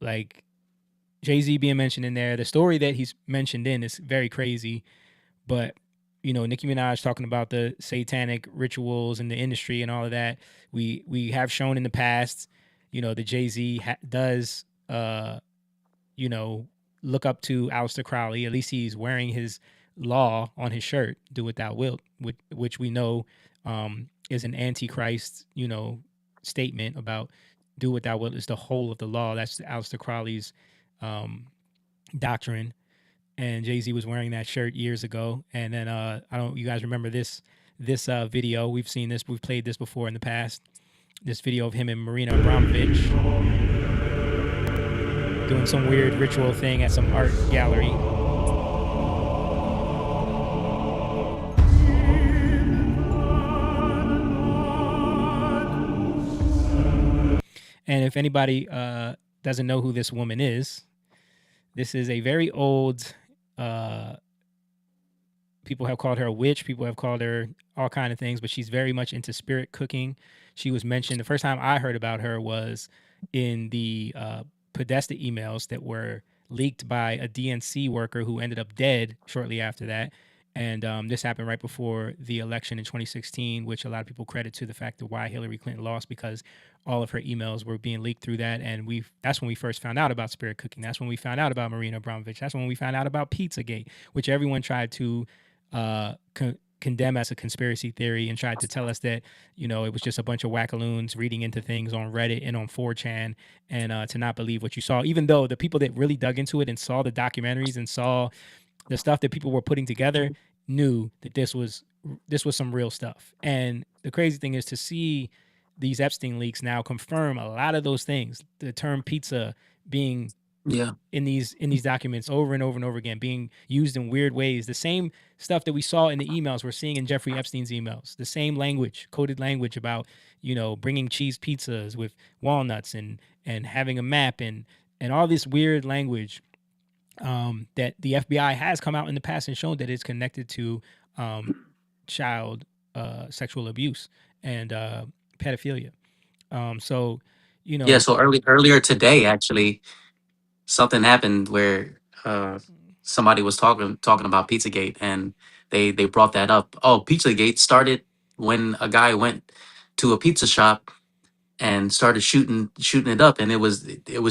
like Jay-Z being mentioned in there. The story that he's mentioned in is very crazy, but Nicki Minaj talking about the satanic rituals in the industry and all of that. We have shown in the past, that Jay-Z does, look up to Aleister Crowley. At least he's wearing his law on his shirt, "Do What Thou Wilt," which we know is an antichrist, statement about "Do What Thou Wilt" is the whole of the law. That's Aleister Crowley's doctrine. And Jay-Z was wearing that shirt years ago. And then I don't you guys remember this video. We've seen this, we've played this before in the past. This video of him and Marina Abramović doing some weird ritual thing at some art gallery. And if anybody doesn't know who this woman is, this is a very old, people have called her a witch. People have called her all kind of things, but she's very much into spirit cooking. She was mentioned, the first time I heard about her was in the Podesta emails that were leaked by a DNC worker who ended up dead shortly after that. And this happened right before the election in 2016, which a lot of people credit to the fact of why Hillary Clinton lost, because all of her emails were being leaked through that. And that's when we first found out about spirit cooking. That's when we found out about Marina Abramović. That's when we found out about Pizzagate, which everyone tried to condemn as a conspiracy theory and tried to tell us that, it was just a bunch of wackaloons reading into things on Reddit and on 4chan, and to not believe what you saw, even though the people that really dug into it and saw the documentaries and saw the stuff that people were putting together knew that this was some real stuff. And the crazy thing is to see these Epstein leaks now confirm a lot of those things. The term pizza being in these documents over and over and over again, being used in weird ways. The same stuff that we saw in the emails we're seeing in Jeffrey Epstein's emails. The same language, coded language about, bringing cheese pizzas with walnuts and having a map and all this weird language that the FBI has come out in the past and shown that it's connected to child sexual abuse and pedophilia. So earlier today, actually, something happened where somebody was talking about Pizzagate, and they brought that up. Oh, Pizzagate started when a guy went to a pizza shop and started shooting it up, and it was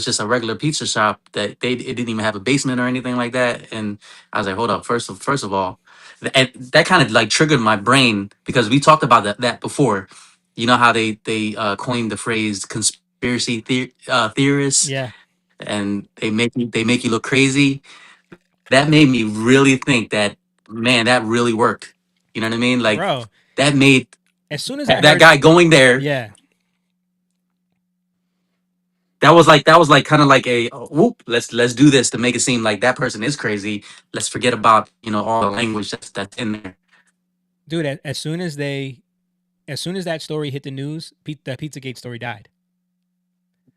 just a regular pizza shop that it didn't even have a basement or anything like that. And I was like, hold up, first of all, and that kind of like triggered my brain, because we talked about that before. You know how they coined the phrase conspiracy theorists, yeah, and they make you look crazy. That made me really think that, man, that really worked. You know what I mean? Like, bro. that made As soon as I that heard, guy going there, yeah, that was like kind of like a, oh, whoop, let's do this to make it seem like that person is crazy. Let's forget about, all the language that's in there. dude. As soon as that story hit the news, the Pizzagate story died.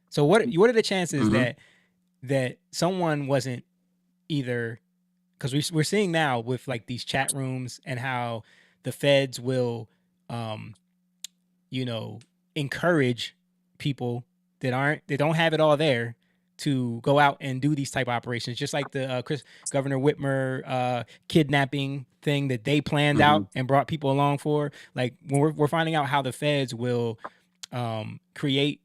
So what are the chances Hmm. that someone wasn't either, because we're seeing now with like these chat rooms and how the feds will, encourage people that don't have it all there to go out and do these type of operations, just like the Governor Whitmer kidnapping thing that they planned Hmm. out and brought people along for. Like when we're finding out how the feds will create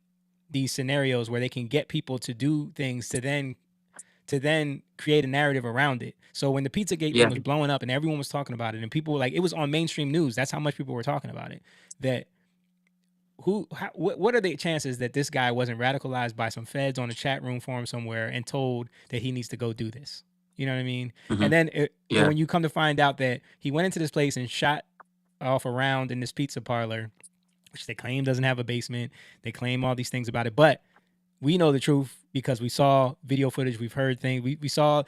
these scenarios where they can get people to do things to then create a narrative around it. So when the Pizzagate thing Yeah. was blowing up and everyone was talking about it and people were like, it was on mainstream news. That's how much people were talking about it. That what are the chances that this guy wasn't radicalized by some feds on a chat room forum somewhere and told that he needs to go do this? You know what I mean? Hmm. And then Yeah. when you come to find out that he went into this place and shot off a round in this pizza parlor, which they claim doesn't have a basement, they claim all these things about it, but we know the truth because we saw video footage, we've heard things. We saw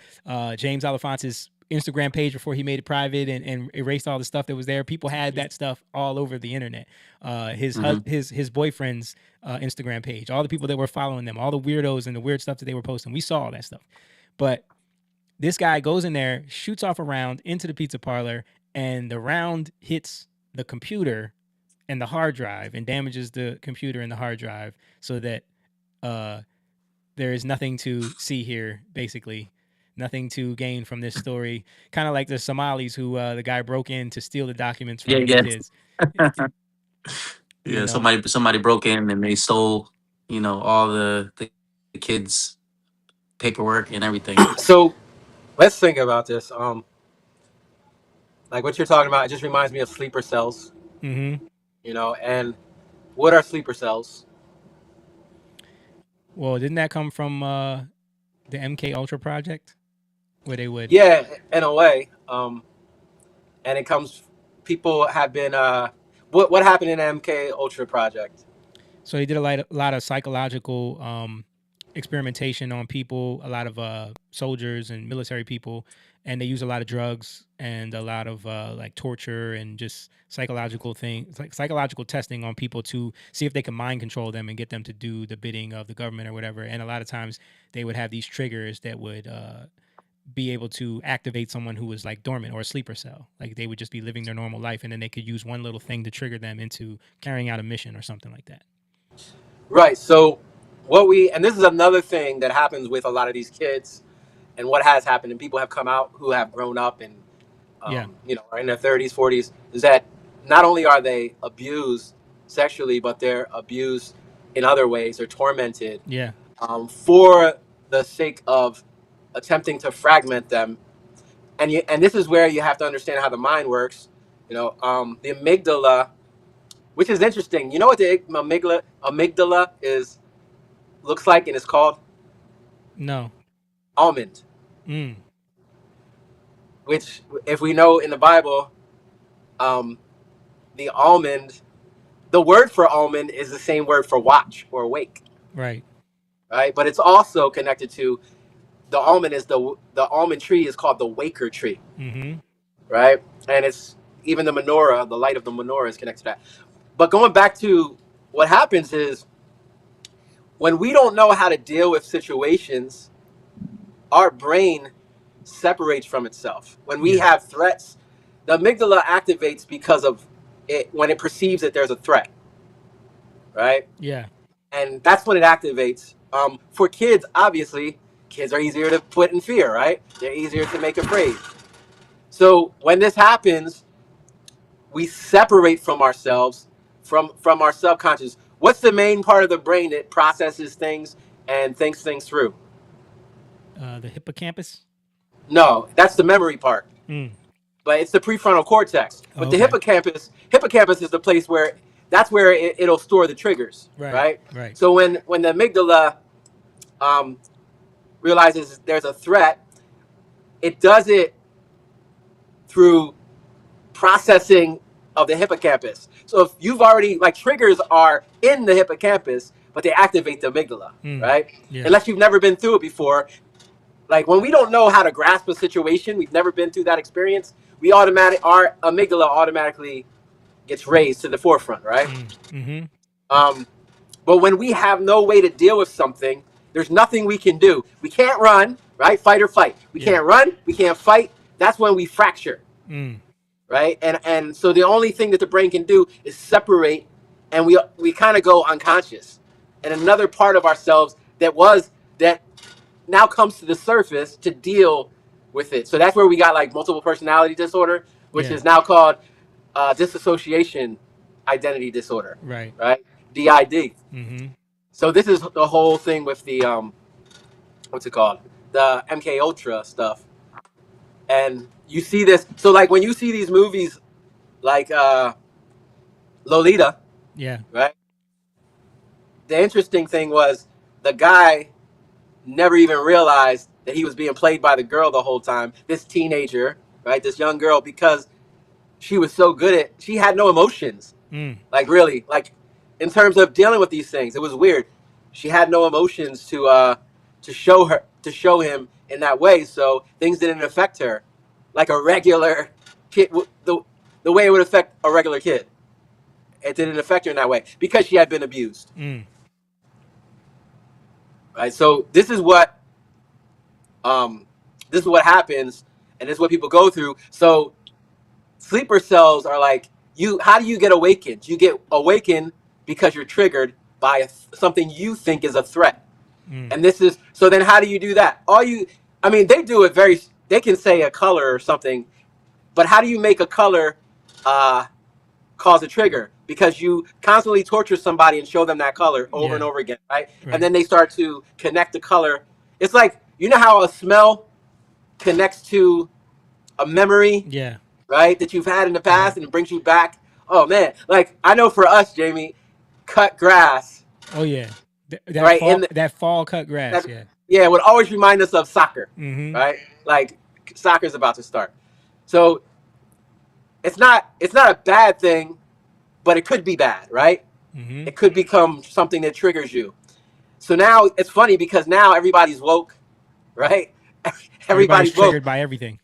James Alefonse's Instagram page before he made it private and erased all the stuff that was there. People had that stuff all over the internet. Hmm. His boyfriend's Instagram page, all the people that were following them, all the weirdos and the weird stuff that they were posting. We saw all that stuff. But this guy goes in there, shoots off a round into the pizza parlor, and the round hits the computer and the hard drive and damages the computer and the hard drive so that There is nothing to see here, basically. Nothing to gain from this story. Kind of like the Somalis who the guy broke in to steal the documents Yeah, from the yeah. kids. You Yeah, know, somebody broke in and they stole, all the kids' paperwork and everything. So let's think about this. Like what you're talking about, it just reminds me of sleeper cells. hmm And what are sleeper cells? well, didn't that come from the MKUltra project, where they would? Yeah, in a way. And it comes. People have been. What happened in the MK Ultra project? So they did a lot of psychological experimentation on people, a lot of soldiers and military people, and they use a lot of drugs and a lot of like torture and just psychological things, like psychological testing on people to see if they can mind control them and get them to do the bidding of the government or whatever. And a lot of times they would have these triggers that would be able to activate someone who was like dormant or a sleeper cell. Like they would just be living their normal life, and then they could use one little thing to trigger them into carrying out a mission or something like that. Right. So and this is another thing that happens with a lot of these kids, and what has happened, and people have come out who have grown up and Yeah. are in their 30s, 40s, is that not only are they abused sexually, but they're abused in other ways. They're tormented Yeah. for the sake of attempting to fragment them. And this is where you have to understand how the mind works. The amygdala, which is interesting. You know what the amygdala is looks like, and it's called No. almond. Mm. Which, if we know in the Bible, um, the almond, the word for almond is the same word for watch or awake, Right. right? But it's also connected to the almond is the almond tree is called the waker tree, Mm-hmm. right? And it's even the menorah, the light of the menorah is connected to that. But going back to what happens is when we don't know how to deal with situations, our brain separates from itself. When we Yeah. have threats, the amygdala activates because of it when it perceives that there's a threat, right? Yeah. And that's when it activates. For kids, obviously, kids are easier to put in fear, right? They're easier to make afraid. So when this happens, we separate from ourselves, from our subconscious. What's the main part of the brain that processes things and thinks things through? The hippocampus. No, that's the memory part. Mm. But it's the prefrontal cortex. Oh, But the okay. hippocampus is the place where it'll store the triggers, Right. right? Right. So when the amygdala um, realizes there's a threat, it does it through processing of the hippocampus. So if you've already like triggers are in the hippocampus, but they activate the amygdala, Mm. right? Yeah. Unless you've never been through it before. Like when we don't know how to grasp a situation, we've never been through that experience. Our amygdala automatically gets raised to the forefront, right? Mm. Mm-hmm. Um, but when we have no way to deal with something, there's nothing we can do. We can't run, right? Fight or flight. We Yeah. can't run. We can't fight. That's when we fracture, Mm. right? And so the only thing that the brain can do is separate, and we kind of go unconscious. And another part of ourselves that now comes to the surface to deal with it. So that's where we got like multiple personality disorder, which Yeah. is now called dissociation identity disorder, Right. right? DID. Mm-hmm. So this is the whole thing with the what's it called? The MK Ultra stuff. And you see this, so like when you see these movies like Lolita, Yeah. right? The interesting thing was the guy never even realized that he was being played by the girl the whole time. This teenager, right? This young girl, because she was so good at, she had no emotions. Mm. Like really, like in terms of dealing with these things, it was weird. She had no emotions to show him in that way, so things didn't affect her like a regular kid. The way it would affect a regular kid, it didn't affect her in that way because she had been abused. Mm. Right. So this is what happens, and this is what people go through. So sleeper cells are like you. How do you get awakened? You get awakened because you're triggered by something you think is a threat. And this is, so then how do you do that? They do it they can say a color or something, but how do you make a color cause a trigger? Because you constantly torture somebody and show them that color over and over again, right? And then they start to connect the color. It's like, you know how a smell connects to a memory, right, that you've had in the past, and it brings you back. Oh man, like I know for us, Jamie, cut grass. Oh yeah, that right fall, that fall cut grass. It would always remind us of soccer, right? Like soccer's about to start, so it's not a bad thing, but it could be bad, right? It could become something that triggers you. So now it's funny because now everybody's woke, right? Everybody's triggered by everything.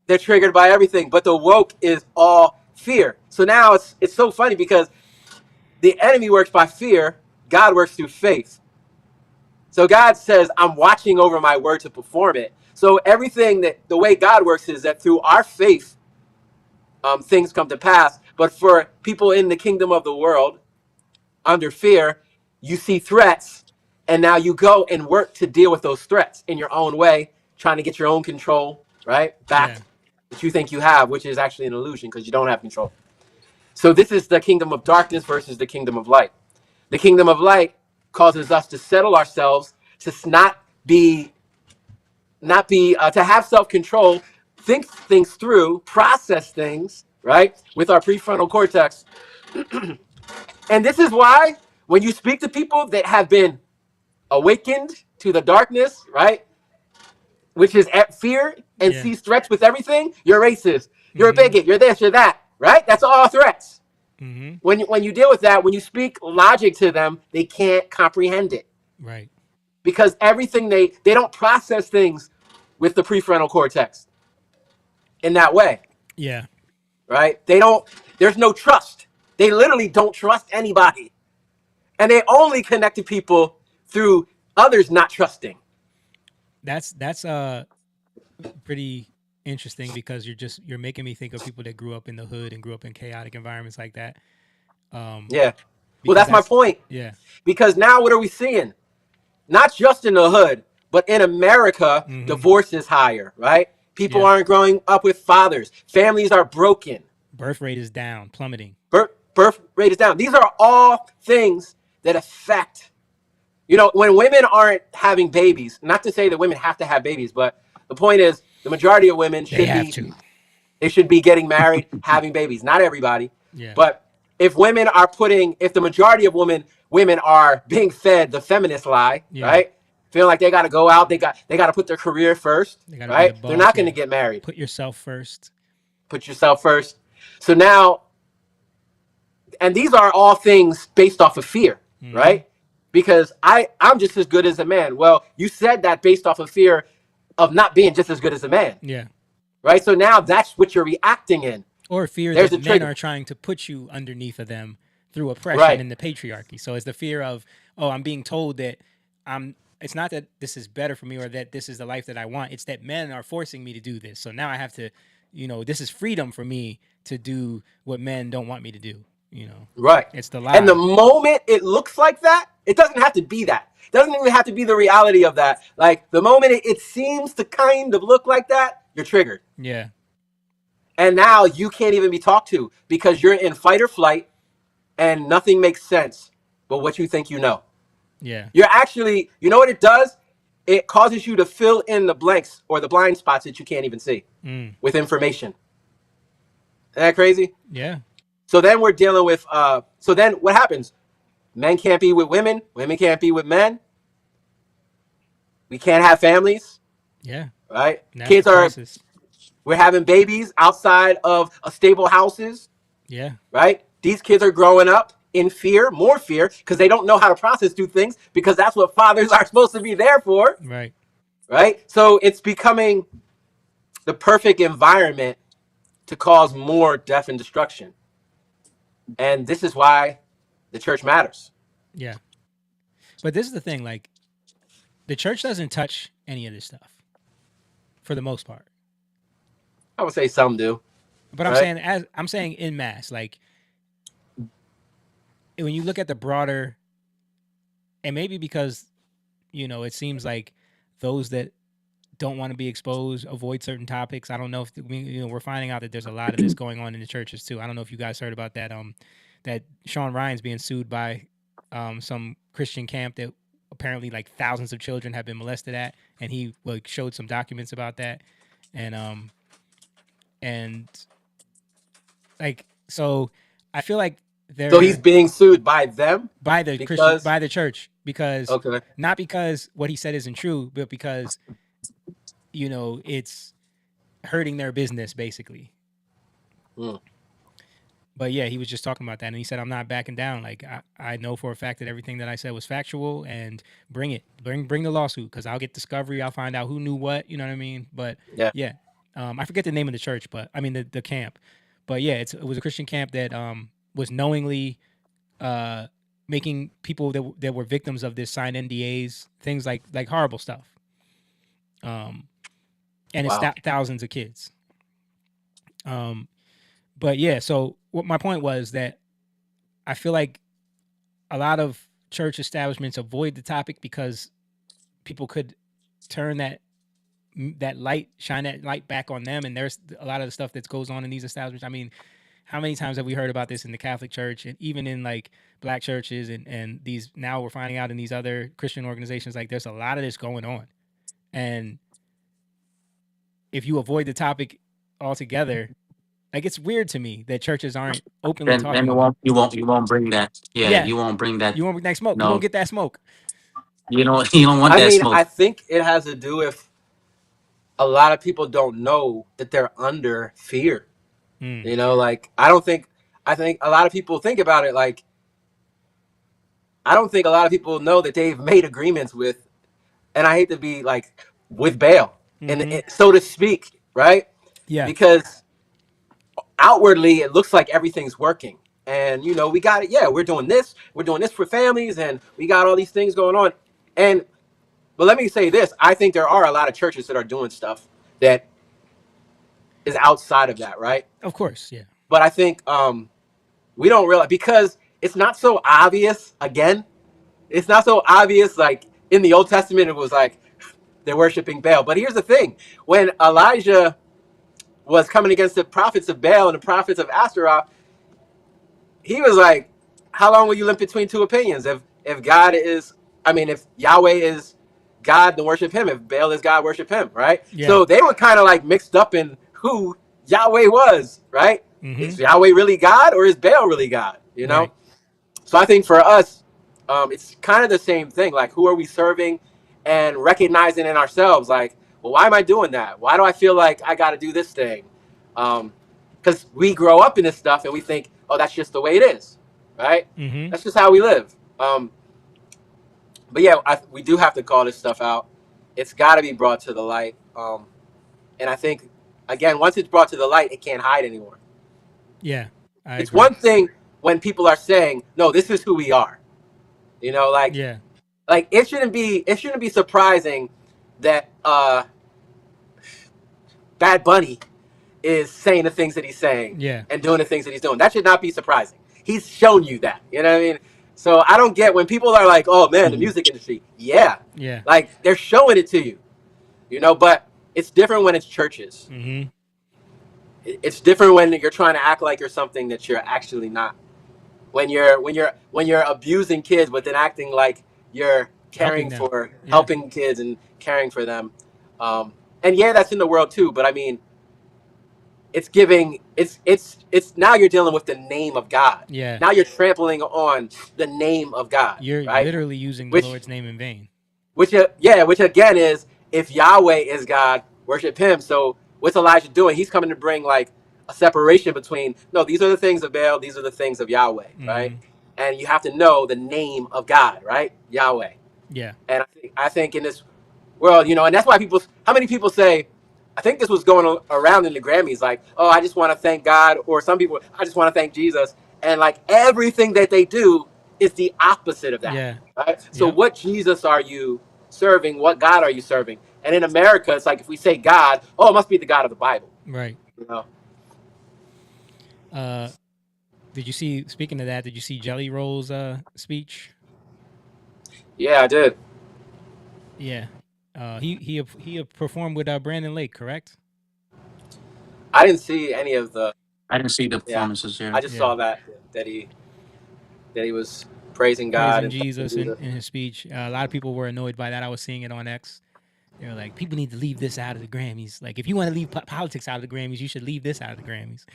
They're triggered by everything, but the woke is all fear. So now it's so funny because the enemy works by fear, God works through faith. So God says, I'm watching over my word to perform it. So the way God works is that through our faith, things come to pass. But for people in the kingdom of the world, under fear, you see threats, and now you go and work to deal with those threats in your own way, trying to get your own control, right? Back that you think you have, which is actually an illusion because you don't have control. So this is the kingdom of darkness versus the kingdom of light. The kingdom of light causes us to settle ourselves, to to have self-control, think things through, process things, right, with our prefrontal cortex. And this is why when you speak to people that have been awakened to the darkness, right, which is at fear and sees threats with everything, you're racist, you're a bigot, you're this, you're that, right? That's all threats. When you deal with that, when you speak logic to them, they can't comprehend it. Right. Because everything they don't process things with the prefrontal cortex in that way. Yeah. Right? There's no trust. They literally don't trust anybody. And they only connect to people through others not trusting. That's pretty interesting because you're making me think of people that grew up in the hood and grew up in chaotic environments like that. Well, that's my point. Yeah. Because now what are we seeing? Not just in the hood, but in America, divorce is higher, right? People aren't growing up with fathers. Families are broken. Birth rate is down, plummeting. Birth rate is down. These are all things that affect, when women aren't having babies, not to say that women have to have babies, but the point is the majority of women should be getting married, having babies. Not everybody. Yeah. But if the majority of women are being fed the feminist lie, right? Feeling like they got to go out, they got to put their career first, right? They're not going to get married. Put yourself first. So now, and these are all things based off of fear, right? Because I'm just as good as a man. Well, you said that based off of fear of not being just as good as a man. Yeah. Right? So now that's what you're reacting in. Or fear that men are trying to put you underneath of them through oppression in the patriarchy. So it's the fear of, I'm being told that it's not that this is better for me or that this is the life that I want. It's that men are forcing me to do this. So now I have to, this is freedom for me to do what men don't want me to do. Right. It's the lie. And the moment it looks like that, it doesn't have to be that. It doesn't even have to be the reality of that. Like the moment it seems to kind of look like that, you're triggered. Yeah. And now you can't even be talked to because you're in fight or flight and nothing makes sense but what you think you know. Yeah. You're actually, you know what it does? It causes you to fill in the blanks or the blind spots that you can't even see with information. Isn't that crazy? Yeah. So then we're dealing with, so then what happens? Men can't be with women. Women can't be with men. We can't have families. Yeah. Right? We're having babies outside of stable houses. Yeah. Right? These kids are growing up in fear, more fear, because they don't know how to process two things because that's what fathers are supposed to be there for. Right. Right? So it's becoming the perfect environment to cause more death and destruction. And this is why the church matters. Yeah. But this is the thing, like, the church doesn't touch any of this stuff for the most part. I would say some do. But I'm saying en masse, like when you look at the broader, and maybe because it seems like those that don't want to be exposed avoid certain topics. I don't know if we're finding out that there's a lot of this going on in the churches too. I don't know if you guys heard about that. That Sean Ryan's being sued by some Christian camp that apparently like thousands of children have been molested at, and he like showed some documents about that, and like so, I feel like So he's being sued by them, by the Christian, because by the church, because okay, not because what he said isn't true, but because it's hurting their business basically. But yeah, he was just talking about that, and he said, "I'm not backing down. Like I know for a fact that everything that I said was factual, and bring the lawsuit, because I'll get discovery. I'll find out who knew what. You know what I mean? But yeah, I forget the name of the church, but I mean the camp. But yeah, it was a Christian camp that was knowingly making people that were victims of this sign NDAs, things like horrible stuff. And it's thousands of kids. But yeah, so what my point was that I feel like a lot of church establishments avoid the topic because people could turn that light, shine that light back on them. And there's a lot of the stuff that goes on in these establishments. I mean, how many times have we heard about this in the Catholic Church, and even in like black churches, and these, now we're finding out in these other Christian organizations, like there's a lot of this going on. And if you avoid the topic altogether, like it's weird to me that churches aren't openly talking Then about you won't bring that. Yeah, you won't bring that. You won't bring that smoke. You No, won't get that smoke. you don't want I that mean, smoke. I think it has to do with a lot of people don't know that they're under fear. Like I think a lot of people think about it like, I don't think a lot of people know that they've made agreements with, and I hate to be like, with Baal, and so to speak, right? Yeah. Because outwardly it looks like everything's working, and we got it. Yeah, we're doing this for families, and we got all these things going on. But let me say this: I think there are a lot of churches that are doing stuff that is outside of that, right? Of course, yeah. But I think we don't realize, because it's not so obvious. Again, it's not so obvious. Like in the Old Testament, it was like they're worshiping Baal. But here's the thing: when Elijah was coming against the prophets of Baal and the prophets of Ashtaroth, he was like, "How long will you limp between two opinions? If God is, if Yahweh is God, then worship Him. If Baal is God, worship Him." Right? Yeah. So they were kind of like mixed up in who Yahweh was. Right? Is Yahweh really God, or is Baal really God? Right. So I think for us, it's kind of the same thing. Like, who are we serving, and recognizing in ourselves, like, well, why am I doing that? Why do I feel like I got to do this thing? Because we grow up in this stuff and we think, oh, that's just the way it is, right? That's just how we live. But yeah, we do have to call this stuff out. It's got to be brought to the light. And I think, again, once it's brought to the light, it can't hide anymore. Yeah, it's agree. One thing when people are saying, no, this is who we are. Like, yeah, like it shouldn't be surprising that Bad Bunny is saying the things that he's saying, yeah, and doing the things that he's doing. That should not be surprising. He's shown you that. You know what I mean? So I don't get when people are like, oh man, the music industry. Yeah. Like, they're showing it to you. But it's different when it's churches. It's different when you're trying to act like you're something that you're actually not. When you're abusing kids, but then acting like you're caring for helping kids and caring for them. And yeah, that's in the world too. But I mean, it's now you're dealing with the name of God. Yeah. Now you're trampling on the name of God. You're right? literally using the Lord's name in vain. Which again is, if Yahweh is God, worship Him. So what's Elijah doing? He's coming to bring like a separation between, no, these are the things of Baal, these are the things of Yahweh, right? And you have to know the name of God, right? Yahweh. Yeah. And I think in this world, and that's why how many people say, I think this was going around in the Grammys, like, oh, I just want to thank God, or some people, I just want to thank Jesus. And like everything that they do is the opposite of that. Yeah. Right? So what Jesus are you serving? What God are you serving? And in America, it's like, if we say God, oh, it must be the God of the Bible. Right. Did you see, speaking of that, did you see Jelly Roll's speech? Yeah, I did. Yeah. He performed with Brandon Lake, correct? I didn't see any of the. I didn't see the Yeah, performances here. I just Yeah. saw that he was praising God Praising and thanking Jesus Jesus. in his speech. A lot of people were annoyed by that. I was seeing it on X. They were like, people need to leave this out of the Grammys. Like, if you want to leave politics out of the Grammys, you should leave this out of the Grammys.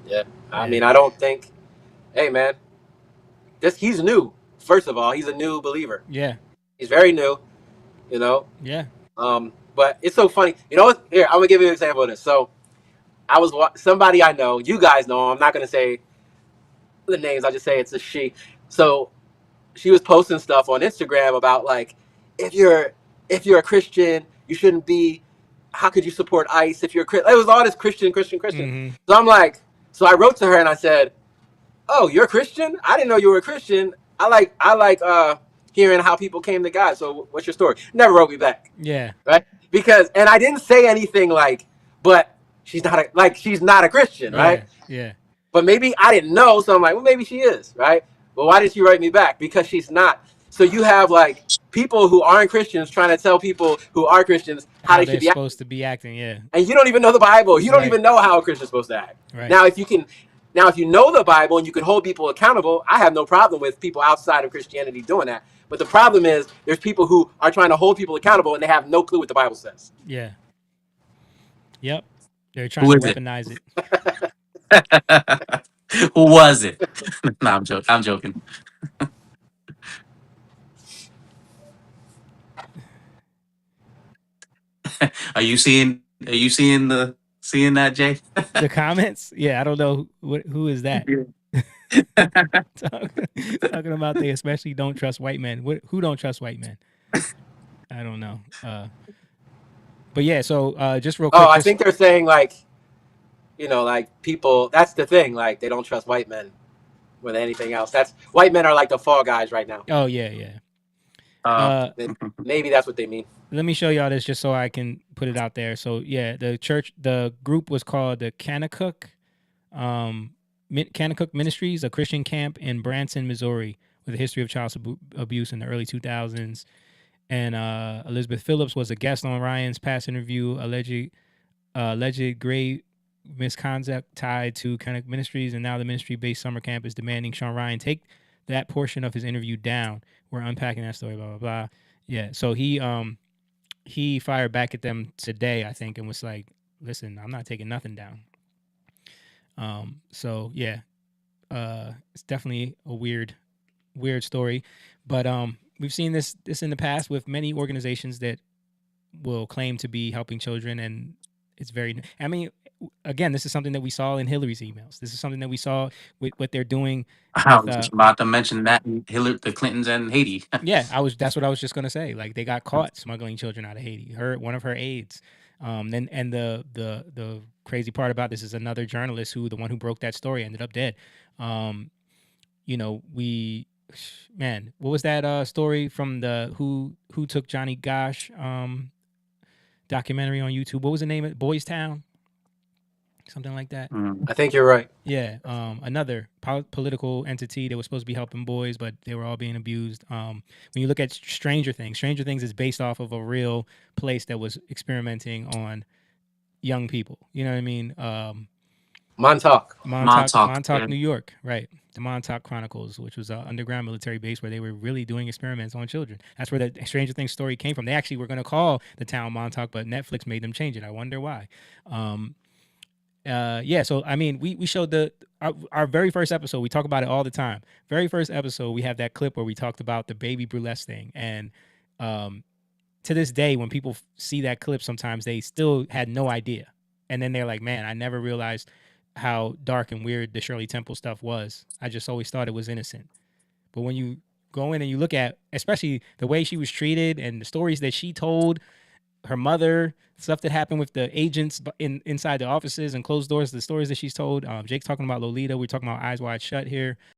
Yeah, I Yeah. mean, I don't think. Hey, man, he's new. First of all, he's a new believer. Yeah. He's very new. You know. Yeah. But it's so funny. You know what? Here, I'm gonna give you an example of this. So I was somebody I know. You guys know. I'm not gonna say the names. I'll just say it's a she. So she was posting stuff on Instagram about like, if you're a Christian, you shouldn't be. How could you support ICE if you're a Christian? It was all this Christian. Mm-hmm. So I'm like, so I wrote to her and I said, "Oh, you're a Christian? I didn't know you were a Christian. I like hearing how people came to God. So what's your story?" Never wrote me back, Yeah. right? Because and I didn't say anything like, but she's not a Christian, right? Yeah. Yeah. But maybe I didn't know, so I'm like, well, maybe she is, right? But why did she write me back? Because she's not. So you have like people who aren't Christians trying to tell people who are Christians how How they should they're be acting, supposed to be acting. Yeah. and you don't even know the Bible. You don't Right. even know how a Christian's supposed to act. Right. Now, if you know the Bible and you can hold people accountable, I have no problem with people outside of Christianity doing that. But the problem is there's people who are trying to hold people accountable and they have no clue what the Bible says. Yeah. Yep. They're trying Who to is it? weaponize it. Who was it? No, I'm joking. I'm joking. Are you seeing? Are you seeing that, Jay? The comments? Yeah, I don't know who is that. Talking about they especially don't trust white men. Who don't trust white men? I don't know. But yeah, so just real quick, I just think they're saying like, like people. That's the thing. Like they don't trust white men with anything else. That's white men are like the fall guys right now. oh yeah. Uh, Maybe that's what they mean. Let me show y'all this just so I can put it out there. So yeah, the group was called the Kanakuk Ministries, a Christian camp in Branson, Missouri, with a history of child abuse in the early 2000s. And Elizabeth Phillips was a guest on Ryan's past interview, alleged grave misconduct tied to Kanakuk Ministries, and now the ministry-based summer camp is demanding Sean Ryan take that portion of his interview down. We're unpacking that story, blah blah blah. Yeah, so he fired back at them today, I think, and was like, "Listen, I'm not taking nothing down." So yeah, it's definitely a weird story, but we've seen this in the past with many organizations that will claim to be helping children, and it's very. I mean, again, this is something that we saw in Hillary's emails. This is something that we saw with what they're doing I with. was just about to mention that Hillary, the Clintons, and Haiti. Yeah, that's what I was just gonna say. Like they got caught smuggling children out of Haiti. One of her aides. Then and the crazy part about this is another journalist the one who broke that story ended up dead. Man, what was that story from the who took Johnny Gosh documentary on YouTube? What was the name of it? Boys Town? Something like that. I think you're right. Yeah, another political entity that was supposed to be helping boys, but they were all being abused. When you look at Stranger Things is based off of a real place that was experimenting on young people. You know what I mean? Montauk. Montauk, New York, right? The Montauk Chronicles, which was an underground military base where they were really doing experiments on children. That's where the Stranger Things story came from. They actually were going to call the town Montauk, but Netflix made them change it. I wonder why. So I mean, we showed our very first episode. We talk about it all the time. Very first episode, we have that clip where we talked about the baby burlesque thing, and to this day, when people see that clip, sometimes they still had no idea, and then they're like, "Man, I never realized how dark and weird the Shirley Temple stuff was. I just always thought it was innocent." But when you go in and you look at, especially the way she was treated and the stories that she told, her mother, stuff that happened with the agents inside the offices and closed doors, the stories that she's told. Jake's talking about Lolita. We're talking about Eyes Wide Shut here.